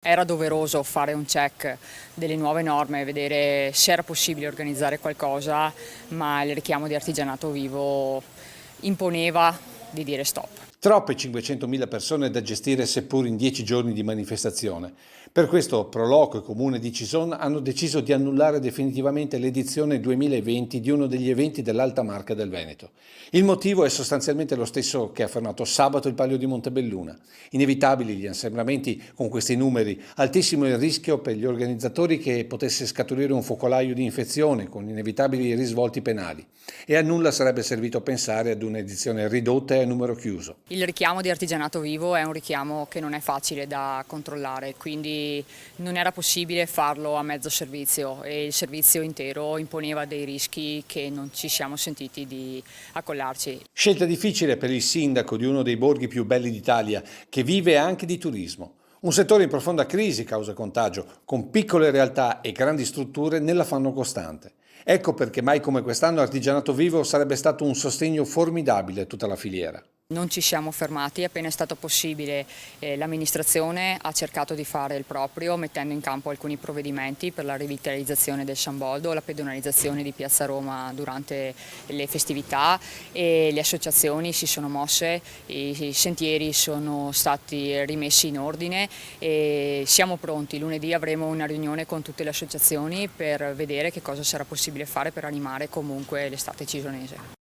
Era doveroso fare un check delle nuove norme, vedere se era possibile organizzare qualcosa, ma il richiamo di artigianato vivo imponeva di dire stop. Troppe 500.000 persone da gestire seppur in 10 giorni di manifestazione. Per questo Proloco e Comune di Cison hanno deciso di annullare definitivamente l'edizione 2020 di uno degli eventi dell'Alta Marca del Veneto. Il motivo è sostanzialmente lo stesso che ha affermato sabato il Palio di Montebelluna. Inevitabili gli assembramenti con questi numeri, altissimo il rischio per gli organizzatori che potesse scaturire un focolaio di infezione con inevitabili risvolti penali. E a nulla sarebbe servito pensare ad un'edizione ridotta e a numero chiuso. Il richiamo di artigianato vivo è un richiamo che non è facile da controllare, quindi non era possibile farlo a mezzo servizio e il servizio intero imponeva dei rischi che non ci siamo sentiti di accollarci. Scelta difficile per il sindaco di uno dei borghi più belli d'Italia, che vive anche di turismo. Un settore in profonda crisi causa contagio, con piccole realtà e grandi strutture nell'affanno costante. Ecco perché mai come quest'anno Artigianato Vivo sarebbe stato un sostegno formidabile a tutta la filiera. Non ci siamo fermati, appena è stato possibile l'amministrazione ha cercato di fare il proprio mettendo in campo alcuni provvedimenti per la rivitalizzazione del San Boldo, la pedonalizzazione di Piazza Roma durante le festività e le associazioni si sono mosse, i sentieri sono stati rimessi in ordine e siamo pronti. Lunedì avremo una riunione con tutte le associazioni per vedere che cosa sarà possibile fare per animare comunque l'estate cisonese.